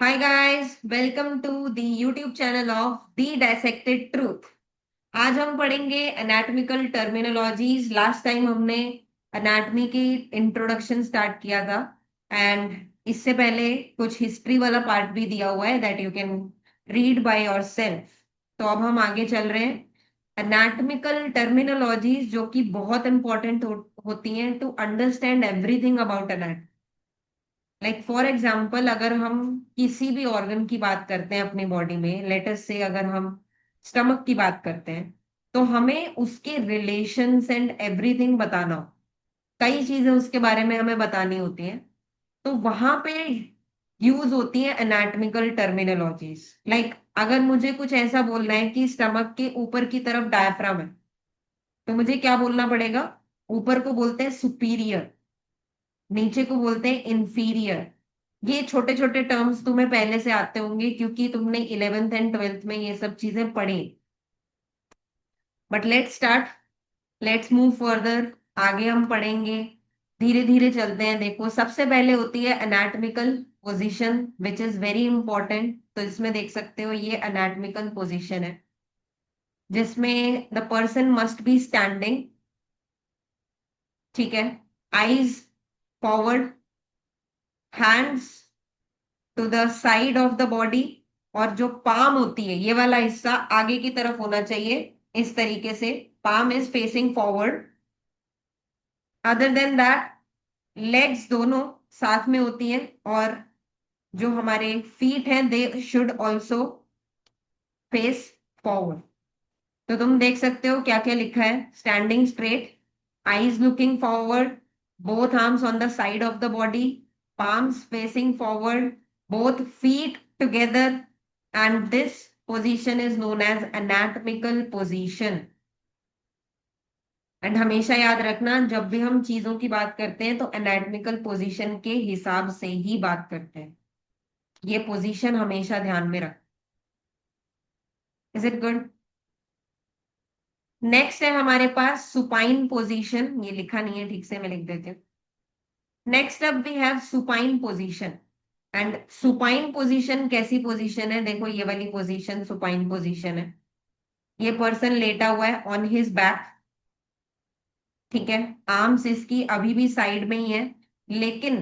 Hi guys, welcome to the YouTube channel of The Dissected Truth. आज हम पढ़ेंगे anatomical terminologies. Last time हमने anatomy की introduction start किया था एंड इससे पहले कुछ हिस्ट्री वाला पार्ट भी दिया हुआ है that you can read by yourself. तो अब हम आगे चल रहे हैं। एनाटॉमिकल टर्मिनोलॉजीज जो कि बहुत इंपॉर्टेंट होती हैं to understand everything about anatomy. Like for example अगर हम किसी भी ऑर्गन की बात करते हैं अपनी बॉडी में, लेटस से अगर हम स्टमक की बात करते हैं तो हमें उसके रिलेशंस एंड एवरीथिंग बताना हो। कई चीजें उसके बारे में हमें बतानी होती हैं, तो वहां पे यूज होती है एनाटॉमिकल टर्मिनोलॉजीज। लाइक अगर मुझे कुछ ऐसा बोलना है कि स्टमक के ऊपर की तरफ डायफ्राम है, तो मुझे क्या बोलना पड़ेगा? ऊपर को बोलते हैं सुपीरियर, नीचे को बोलते हैं इंफीरियर। ये छोटे छोटे टर्म्स तुम्हें पहले से आते होंगे क्योंकि तुमने 11th एंड 12th में ये सब चीजें पढ़ी। But let's start, let's move further. आगे हम पढ़ेंगे, धीरे धीरे चलते हैं। देखो, सबसे पहले होती है anatomical position which is very important. तो इसमें देख सकते हो ये एनाटॉमिकल पोजीशन है जिसमें the person must be standing. ठीक है, eyes forward, hands to the side of the body, और जो पाम होती है ये वाला हिस्सा आगे की तरफ होना चाहिए इस तरीके से। Palm is facing forward. Other than that legs दोनों साथ में होती हैं, और जो हमारे फीट हैं they should also face forward. तो तुम देख सकते हो क्या क्या लिखा है। Standing straight, eyes looking forward, both arms on the side of the body, palms facing forward, both feet together, and this position is known as anatomical position. And हमेशा याद रखना, जब भी हम चीजों की बात करते हैं तो एनाटॉमिकल पोजीशन के हिसाब से ही बात करते हैं। ये पोजीशन हमेशा ध्यान में रख। Is it good? नेक्स्ट है हमारे पास सुपाइन पोजीशन। ये लिखा नहीं है ठीक से, मैं लिख देती हूँ। Next up we have supine position. And supine position कैसी पोजीशन है? देखो, ये वाली पोजीशन सुपाइन पोजीशन है। ये पर्सन लेटा हुआ है ऑन हिज बैक। ठीक है, आर्म्स इसकी अभी भी साइड में ही है, लेकिन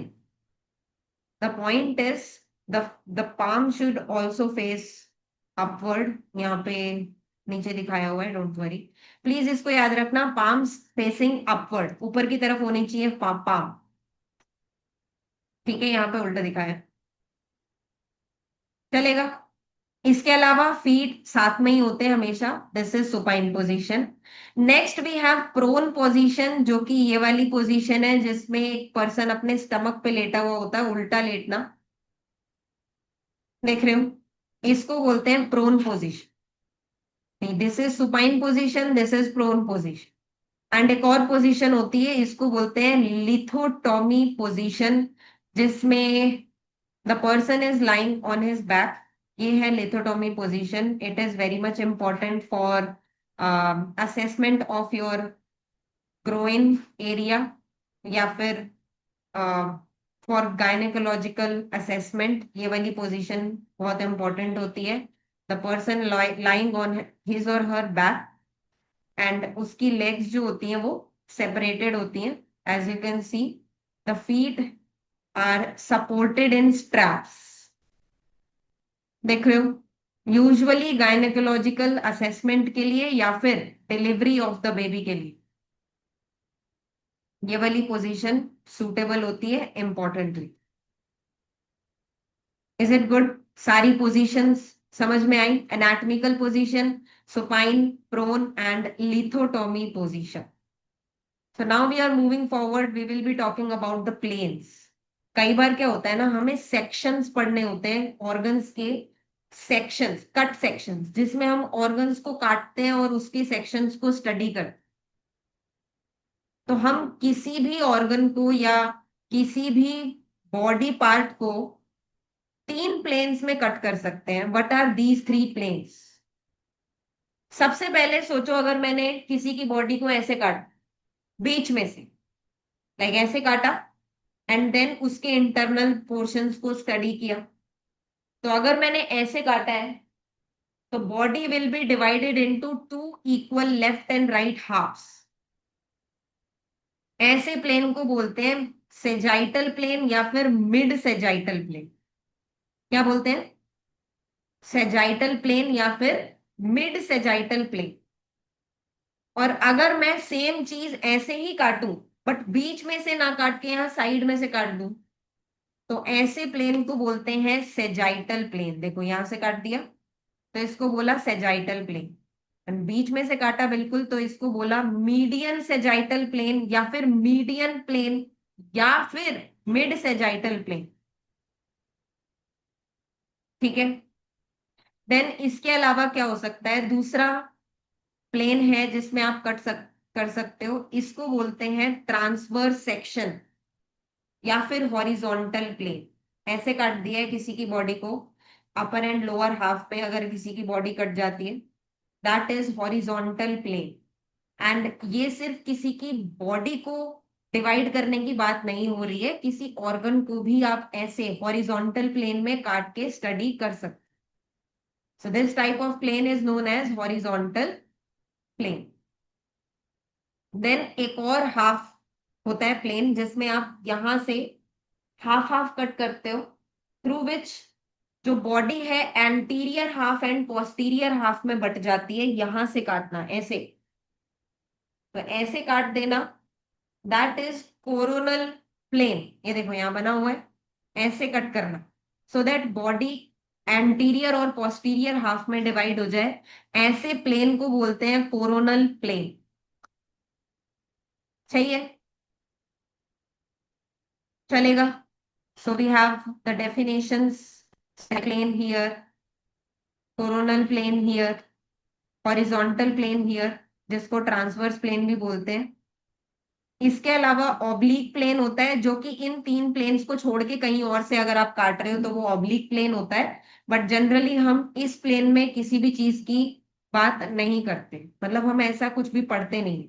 the point is the the palm should also face upward. यहाँ पे नीचे दिखाया हुआ है, डोंट वरी। प्लीज इसको याद रखना, पाम्स फेसिंग अपवर्ड, ऊपर की तरफ होनी चाहिए पाम। ठीक है, यहाँ पे उल्टा दिखाया है, चलेगा। इसके अलावा फीट साथ में ही होते हैं हमेशा। This is supine position. Next we have prone position, जो कि ये वाली पोजीशन है जिसमें एक पर्सन अपने स्टमक पे लेटा हुआ होता है, उल्टा लेटना। देख रहे हो, इसको बोलते हैं prone position. This is supine position, this is prone position. And एक और पोजीशन होती है, इसको बोलते हैं लिथोटॉमी पोजीशन, जिसमें the person is lying on his back. ये है लिथोटॉमी position. It is very much important for assessment of your groin area, या फिर फॉर गायनेकोलॉजिकल असेसमेंट। ये वाली पोजीशन बहुत इंपॉर्टेंट होती है। The person lying on his और हर बैक, एंड उसकी लेग्स जो होती हैं वो सेपरेटेड होती हैं। As you can see, the feet are supported in straps. देख रहे हो, यूजुअली गायनेकोलॉजिकल असेसमेंट के लिए या फिर डिलीवरी ऑफ द बेबी के लिए ये वाली पोजीशन सूटेबल होती है इंपॉर्टेंटली। Is it good? सारी पोजीशंस समझ में आई? Anatomical position, supine, prone and lithotomy position. So now we are moving forward, we will be talking about the planes. कई बार क्या होता है ना, हमें सेक्शंस पढ़ने होते हैं ऑर्गन्स के। सेक्शंस, कट सेक्शंस, जिसमें हम ऑर्गन्स को काटते हैं और उसके सेक्शंस को स्टडी करते हैं। तो हम किसी भी ऑर्गन को या किसी भी बॉडी पार्ट को 3 प्लेन्स में कट कर सकते हैं। What are these 3 planes? सबसे पहले सोचो, अगर मैंने किसी की बॉडी को ऐसे काटा बीच में से, लाइक ऐसे काटा, एंड देन उसके इंटरनल पोर्शंस को स्टडी किया, तो अगर मैंने ऐसे काटा है तो body will be divided into two equal left and right halves. ऐसे प्लेन को बोलते हैं सेजाइटल प्लेन या फिर मिड सेजाइटल प्लेन। क्या बोलते हैं? सेजाइटल प्लेन या फिर मिड सेजाइटल प्लेन। और अगर मैं सेम चीज ऐसे ही काटूं बट बीच में से ना काट के यहाँ साइड में से काट दूं, तो ऐसे प्लेन को बोलते हैं सेजाइटल प्लेन। देखो यहां से काट दिया तो इसको बोला सेजाइटल प्लेन, और बीच में से काटा बिल्कुल तो इसको बोला मीडियन सेजाइटल प्लेन या फिर मीडियन प्लेन या फिर मिड सेजाइटल प्लेन। ठीक है। देन इसके अलावा क्या हो सकता है? दूसरा प्लेन है जिसमें आप कर सकते हो, इसको बोलते हैं ट्रांसवर्स सेक्शन या फिर हॉरिजॉन्टल प्लेन। ऐसे काट दिया है किसी की बॉडी को, अपर एंड लोअर हाफ पे अगर किसी की बॉडी कट जाती है, that is horizontal plane. And ये सिर्फ किसी की बॉडी को डिवाइड करने की बात नहीं हो रही है, किसी ऑर्गन को भी आप ऐसे हॉरिजॉन्टल प्लेन में काट के स्टडी कर सकते। So this type of plane is known as horizontal plane. Then एक और हाफ होता है प्लेन जिसमें आप यहां से हाफ हाफ कट करते हो, थ्रू विच जो बॉडी है anterior half and posterior half में बट जाती है। यहां से काटना ऐसे, तो ऐसे काट देना, दैट इज कोरोनल प्लेन। ये देखो यहां बना हुआ है, ऐसे कट करना सो दैट बॉडी एंटीरियर और पोस्टीरियर हाफ में डिवाइड हो जाए। ऐसे प्लेन को बोलते हैं कोरोनल प्लेन। सही है, चलेगा। So we have the definitions, plane here, coronal plane here, horizontal plane here, जिसको ट्रांसवर्स प्लेन भी बोलते हैं। इसके अलावा ऑब्लिक प्लेन होता है जो कि इन तीन प्लेन्स को छोड़ के कहीं और से अगर आप काट रहे हो तो वो ऑब्लिक प्लेन होता है। बट जनरली हम इस प्लेन में किसी भी चीज की बात नहीं करते, मतलब हम ऐसा कुछ भी पढ़ते नहीं।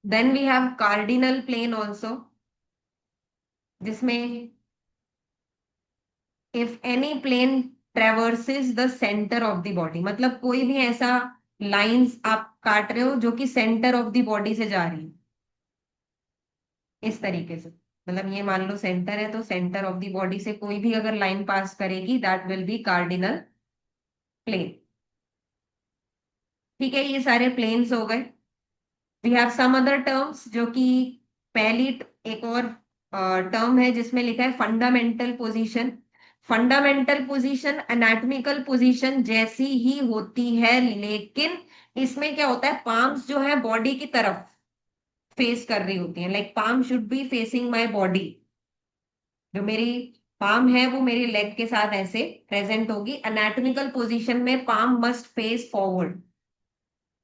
Then we have cardinal plane also, जिसमें if any plane traverses the centre of the body, मतलब कोई भी ऐसा लाइंस आप काट रहे हो जो कि सेंटर ऑफ द बॉडी से जा रही है, इस तरीके से। मतलब ये मान लो सेंटर है तो सेंटर ऑफ द बॉडी से कोई भी अगर लाइन पास करेगी that will be cardinal plane. ठीक है, ये सारे प्लेन्स हो गए। We have some other terms जो कि पहली एक और टर्म है जिसमें लिखा है fundamental position. Fundamental position anatomical position जैसी ही होती है, लेकिन इसमें क्या होता है, पाम्स जो है बॉडी की तरफ फेस कर रही होती है। Like palm should be facing my body. जो मेरी पाम है वो मेरी लेग के साथ ऐसे प्रेजेंट होगी। एनाटॉमिकल पोजीशन में palm must face forward,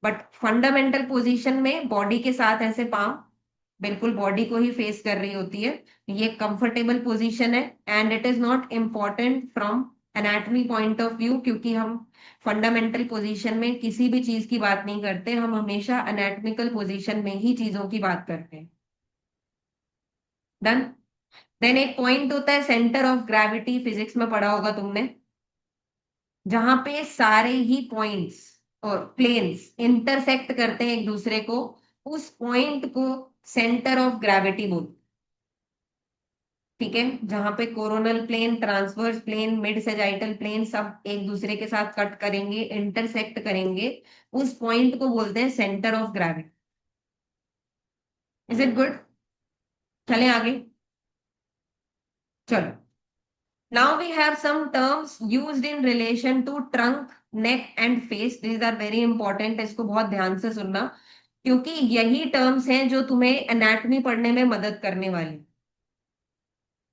but fundamental position में बॉडी के साथ ऐसे पाम बिल्कुल बॉडी को ही फेस कर रही होती है। ये कंफर्टेबल पोजीशन है and it is not important from anatomy point of view, क्योंकि हम फंडामेंटल पोजीशन में किसी भी चीज की बात नहीं करते, हम हमेशा एनाटॉमिकल पोजीशन में ही चीजों की बात करते हैं। डन। देन एक पॉइंट होता है सेंटर ऑफ ग्रेविटी, फिजिक्स में पढ़ा होगा तुमने, जहां पे सारे ही पॉइंट्स और प्लेन्स इंटरसेक्ट करते हैं एक दूसरे को, उस पॉइंट को सेंटर ऑफ ग्रेविटी बोलते हैं। ठीक है, जहां पे coronal plane, transverse plane, mid sagittal plane सब एक दूसरे के साथ कट करेंगे, इंटरसेक्ट करेंगे, उस पॉइंट को बोलते हैं centre of gravity. Is it good? चलें आगे। चलो, now we have some terms used in relation to trunk, neck and face. These are very important, इसको बहुत ध्यान से सुनना, क्योंकि यही टर्म्स हैं जो तुम्हें एनाटॉमी पढ़ने में मदद करने वाली।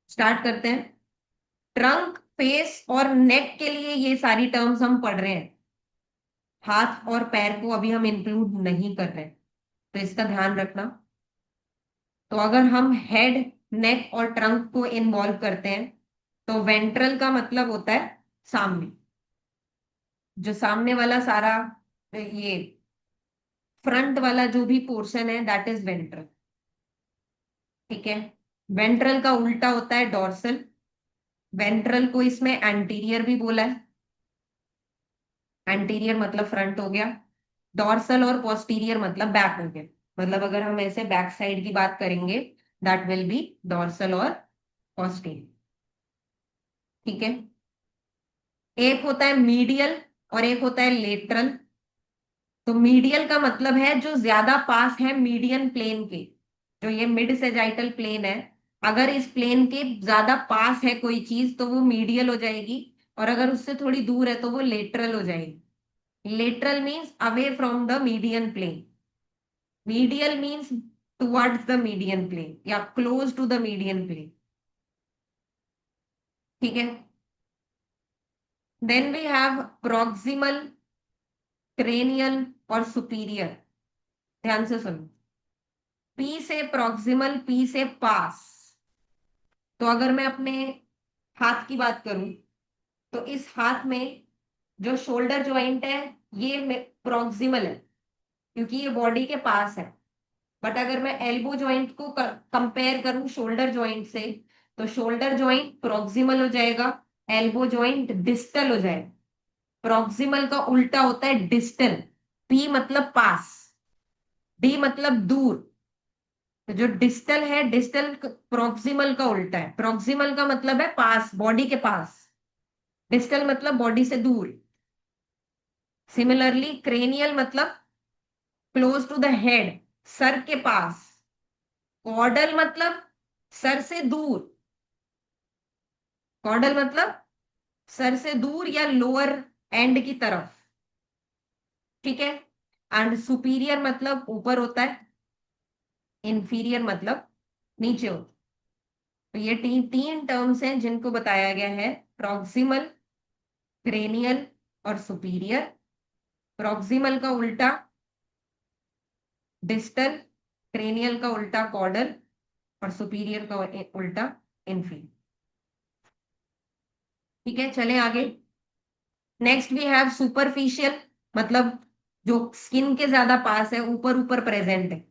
स्टार्ट करते हैं। ट्रंक, फेस और नेक के लिए ये सारी टर्म्स हम पढ़ रहे हैं, हाथ और पैर को अभी हम इंक्लूड नहीं कर रहे हैं, तो इसका ध्यान रखना। तो अगर हम हेड, नेक और ट्रंक को इन्वॉल्व करते हैं, तो वेंट्रल का मतलब होता है सामने, जो सामने वाला सारा ये फ्रंट वाला जो भी पोर्शन है दैट इज वेंट्रल। ठीक है। वेंट्रल का उल्टा होता है डॉर्सल, वेंट्रल को इसमें एंटीरियर भी बोला है, एंटीरियर मतलब फ्रंट हो गया, डॉर्सल और पोस्टीरियर मतलब बैक हो गया। मतलब अगर हम ऐसे बैक साइड की बात करेंगे, दैट विल बी डॉर्सल और पोस्टीरियर। ठीक है। एक होता है मीडियल और एक होता है लेटरल। तो मीडियल का मतलब है जो ज्यादा पास है मीडियन प्लेन के, जो ये मिड सेजाइटल प्लेन है, अगर इस प्लेन के ज्यादा पास है कोई चीज तो वो मीडियल हो जाएगी, और अगर उससे थोड़ी दूर है तो वो लेटरल हो जाएगी। Lateral means away from the median plane, medial means towards the median plane या close to the median plane. ठीक है। Then we have proximal, cranial और सुपीरियर। ध्यान से सुनो, पी से प्रॉक्सिमल, पी से पास। तो अगर मैं अपने हाथ की बात करूं, तो इस हाथ में जो शोल्डर ज्वाइंट है ये प्रॉक्सिमल है, क्योंकि ये बॉडी के पास है। बट अगर मैं एल्बो ज्वाइंट को कंपेयर करूं शोल्डर ज्वाइंट से, तो शोल्डर ज्वाइंट प्रॉक्सिमल हो जाएगा, एल्बो ज्वाइंट डिस्टल हो जाएगा। प्रॉक्सिमल का उल्टा होता है डिस्टल। पी मतलब पास, डी मतलब दूर। तो जो डिस्टल है, डिस्टल प्रॉक्सिमल का उल्टा है। प्रॉक्सिमल का मतलब है पास, बॉडी के पास, डिस्टल मतलब बॉडी से दूर। सिमिलरली क्रेनियल मतलब क्लोज टू द हेड, सर के पास। कॉर्डल मतलब सर से दूर, कॉर्डल मतलब सर से दूर या लोअर एंड की तरफ। ठीक है। एंड सुपीरियर मतलब ऊपर होता है, इंफीरियर मतलब नीचे होता है। तो ये तीन तीन टर्म्स हैं जिनको बताया गया है, प्रॉक्सिमल, क्रेनियल और सुपीरियर। प्रॉक्सिमल का उल्टा डिस्टल, क्रेनियल का उल्टा कॉर्डल और सुपीरियर का उल्टा इंफीरियर। ठीक है, चलें आगे। नेक्स्ट वी हैव सुपरफिशियल, मतलब जो स्किन के ज्यादा पास है, ऊपर ऊपर प्रेजेंट है।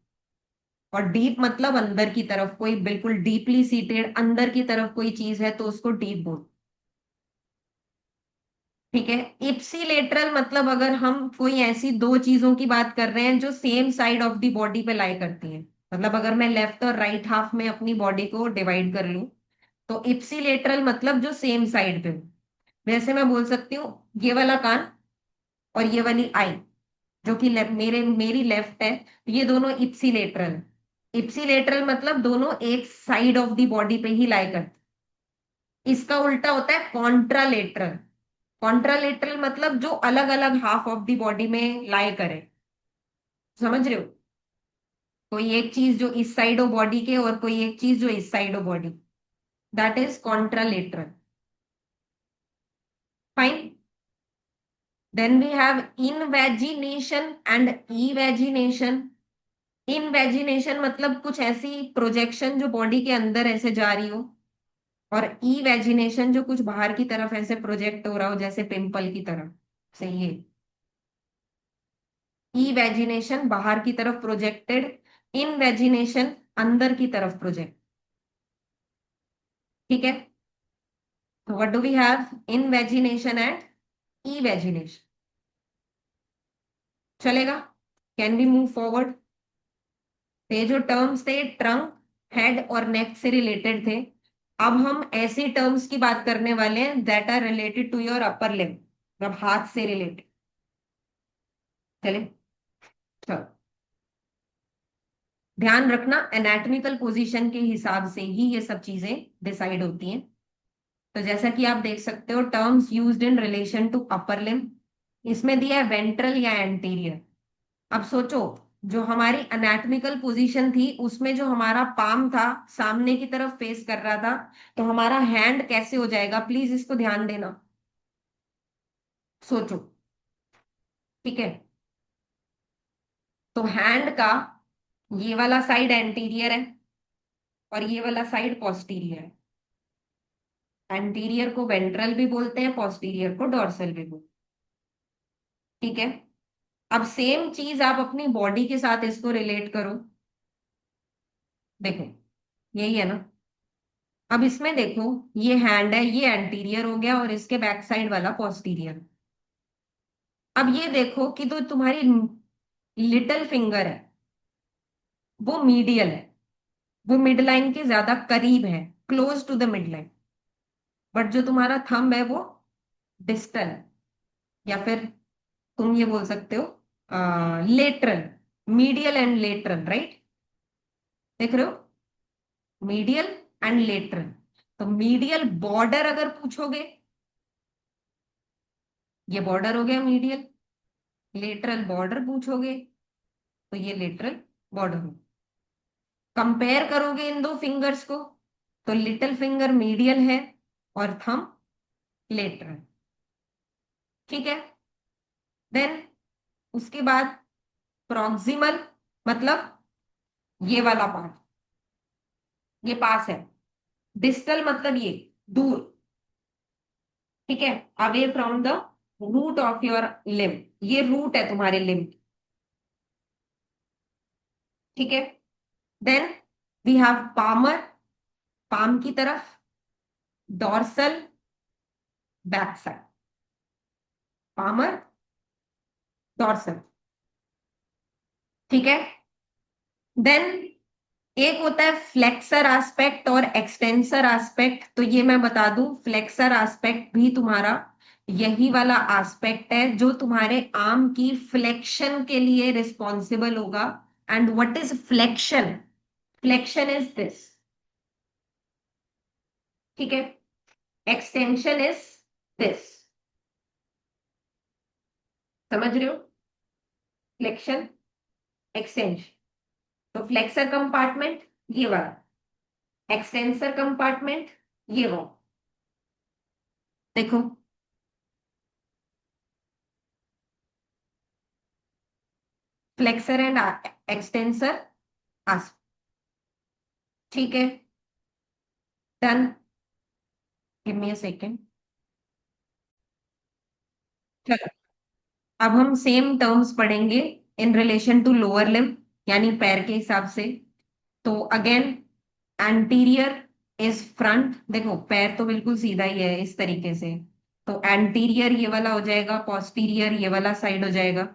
और डीप मतलब अंदर की तरफ, कोई बिल्कुल डीपली सीटेड अंदर की तरफ कोई चीज है तो उसको डीप बोल। ठीक है। इप्सिलेटरल मतलब अगर हम कोई ऐसी दो चीजों की बात कर रहे हैं जो same side of the body पे लाई करती हैं, मतलब अगर मैं लेफ्ट और राइट हाफ में अपनी बॉडी को डिवाइड कर लूं, तो इप्सिलेटरल मतलब जो सेम साइड पे हो। वैसे मैं बोल सकती हूँ ये वाला कान और ये वाली आई, जो कि मेरी लेफ्ट है, तो ये दोनों इप्सिलेटरल। इप्सिलेटरल मतलब दोनों एक साइड ऑफ द बॉडी पे ही लाई करते। इसका उल्टा होता है कॉन्ट्रालेटरल। कॉन्ट्रालेटरल मतलब जो अलग अलग हाफ ऑफ द बॉडी में लाई करे। समझ रहे हो? कोई एक चीज जो इस साइड हो बॉडी के और कोई एक चीज जो इस साइड हो body, that is contralateral. Fine. Then we have invagination and evagination. Invagination मतलब कुछ ऐसी प्रोजेक्शन जो बॉडी के अंदर ऐसे जा रही हो, और इवेजिनेशन जो कुछ बाहर की तरफ ऐसे प्रोजेक्ट हो रहा हो, जैसे पिंपल की तरफ से ये। इवेजिनेशन बाहर की तरफ प्रोजेक्टेड, इनवेजिनेशन अंदर की तरफ प्रोजेक्ट। ठीक है। तो what do we have, invagination and evagination. चलेगा? Can we move forward? ये जो टर्म्स थे ट्रंक, हेड और नेक से रिलेटेड थे। अब हम ऐसे टर्म्स की बात करने वाले हैं that are related to your upper limb, मतलब हाथ से रिलेटेड। चले, चलो। ध्यान रखना, एनाटॉमिकल पोजीशन के हिसाब से ही ये सब चीजें डिसाइड होती हैं। तो जैसा कि आप देख सकते हो, terms used in relation to upper limb, इसमें दिया है वेंट्रल या एंटीरियर। अब सोचो, जो हमारी एनाटॉमिकल पोजीशन थी उसमें जो हमारा पाम था सामने की तरफ फेस कर रहा था, तो हमारा हैंड कैसे हो जाएगा, प्लीज इसको ध्यान देना। सोचो। ठीक है। तो हैंड का ये वाला साइड एंटीरियर है और ये वाला साइड पोस्टीरियर है। एंटीरियर को वेंट्रल भी बोलते हैं, पोस्टीरियर को डॉर्सल भी बोलते हैं। ठीक है। अब सेम चीज आप अपनी बॉडी के साथ इसको रिलेट करो। देखो, यही है ना, अब इसमें देखो, ये हैंड है, ये एंटीरियर हो गया और इसके बैक साइड वाला पोस्टीरियर। अब ये देखो कि तो तुम्हारी लिटिल फिंगर है वो मीडियल है, वो मिड लाइन के ज्यादा करीब है, close to the mid line. But जो तुम्हारा थंब है वो डिस्टल है, या फिर तुम ये बोल सकते हो lateral, medial and lateral, right? देख रहे हो, मीडियल एंड लेटरल। तो मीडियल बॉर्डर अगर पूछोगे, ये बॉर्डर हो गया मीडियल। लेटरल बॉर्डर पूछोगे तो ये लेटरल बॉर्डर हो। कंपेयर करोगे इन दो फिंगर्स को, तो लिटिल फिंगर मीडियल है और थंब लेटरल। ठीक है। देन उसके बाद प्रॉक्सिमल, मतलब ये वाला पार्ट, ये पास है। डिस्टल मतलब ये दूर। ठीक है, away from the root of your limb, ये रूट है तुम्हारे लिम्ब। ठीक है। Then we have palmar, palm की तरफ, dorsal, back side, palmar, dorsal. ठीक है। देन एक होता है फ्लेक्सर एस्पेक्ट और एक्सटेंसर एस्पेक्ट। तो ये मैं बता दूं, फ्लेक्सर एस्पेक्ट भी तुम्हारा यही वाला एस्पेक्ट है जो तुम्हारे आर्म की फ्लेक्शन के लिए रिस्पॉन्सिबल होगा। And what is flexion? Flexion is this. ठीक है। Extension is this. समझ रहे हो? Flexion, extension. तो फ्लेक्सर कंपार्टमेंट ये वाला, एक्सटेंसर कंपार्टमेंट ये वाला। देखो, फ्लेक्सर एंड एक्सटेंसर आस। ठीक है, done. Give me a second. चलो, अब हम सेम टर्म्स पढ़ेंगे in relation to lower limb, यानी पैर के हिसाब से। तो अगेन, एंटीरियर इज फ्रंट। देखो पैर तो बिल्कुल सीधा ही है इस तरीके से, तो एंटीरियर ये वाला हो जाएगा, पोस्टीरियर ये वाला साइड हो जाएगा।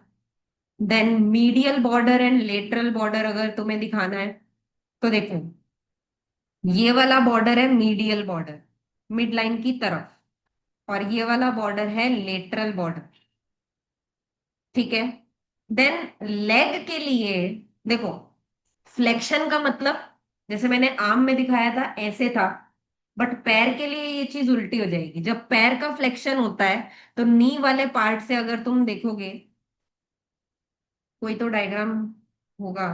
Then medial border and lateral border अगर तुम्हें दिखाना है, तो देखो ये वाला बॉर्डर है मीडियल बॉर्डर, मिड लाइन की तरफ, और ये वाला बॉर्डर है लेटरल बॉर्डर। ठीक है। देन लेग के लिए देखो, फ्लेक्शन का मतलब जैसे मैंने आर्म में दिखाया था ऐसे था, बट पैर के लिए ये चीज उल्टी हो जाएगी। जब पैर का फ्लेक्शन होता है तो नी वाले पार्ट से अगर तुम देखोगे, कोई तो डायग्राम होगा,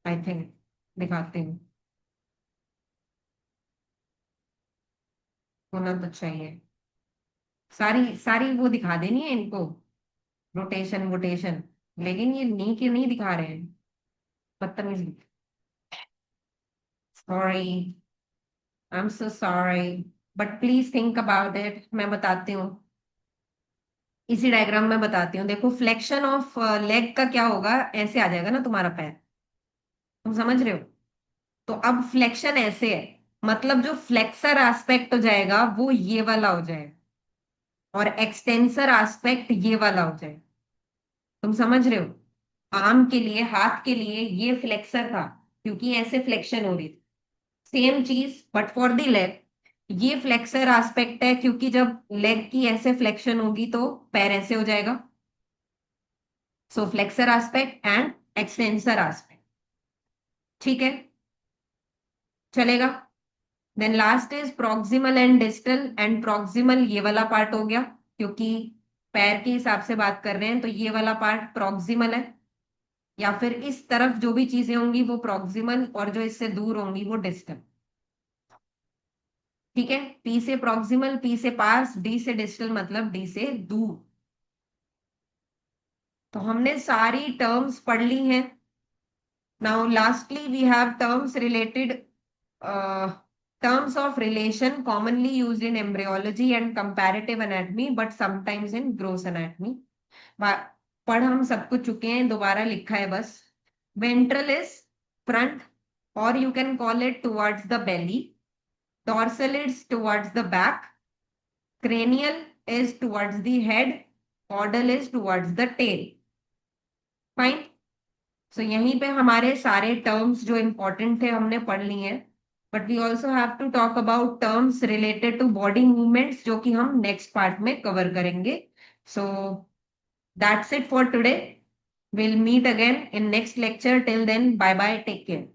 आई थिंक, दिखाते हैं, होना तो चाहिए। सारी सारी वो दिखा देनी है इनको, रोटेशन वोटेशन, लेकिन ये नी के नहीं दिखा रहे हैं, बदतमीज। Sorry, I am so sorry, but please think about it. मैं बताती हूँ, इसी डायग्राम में बताती हूँ। देखो फ्लेक्शन ऑफ लेग का क्या होगा, ऐसे आ जाएगा ना तुम्हारा पैर, तुम समझ रहे हो? तो अब फ्लेक्शन ऐसे है, मतलब जो फ्लेक्सर एस्पेक्ट हो जाएगा वो ये वाला हो जाएगा, और एक्सटेंसर एस्पेक्ट ये वाला हो जाएगा। तुम समझ रहे हो? आर्म के लिए, हाथ के लिए ये फ्लेक्सर था क्योंकि ऐसे फ्लेक्शन हो रही थी। सेम चीज बट फॉर द लेग, ये फ्लेक्सर एस्पेक्ट है क्योंकि जब लेग की ऐसे फ्लेक्शन होगी तो पैर ऐसे हो जाएगा। So flexor aspect and extensor aspect. ठीक है, चलेगा। Then last is proximal and distal. And proximal ये वाला पार्ट हो गया, क्योंकि पैर के हिसाब से बात कर रहे हैं तो ये वाला पार्ट प्रॉक्सिमल है, या फिर इस तरफ जो भी चीजें होंगी वो प्रॉक्सिमल, और जो इससे दूर होंगी वो डिस्टल। ठीक है, पी से प्रॉक्सिमल, पी से पास, डी से डिस्टल, मतलब डी से दूर। तो हमने सारी टर्म्स पढ़ ली हैं। Now lastly we have terms related, terms of relation commonly used in embryology and comparative anatomy but sometimes in gross anatomy। पढ़ हम सब कुछ चुके हैं, दोबारा लिखा है बस। वेंट्रल इज फ्रंट, और you can call it towards the belly. dorsal is towards the back, cranial is towards the head, caudal is towards the tail. Fine. So यहीं पे हमारे सारे टर्म्स जो इंपॉर्टेंट थे हमने पढ़ लिए हैं. But we also have to talk about terms related to body movements जो कि हम नेक्स्ट पार्ट में कवर करेंगे. So that's it for today. We'll meet again in next lecture. Till then, bye bye. Take care.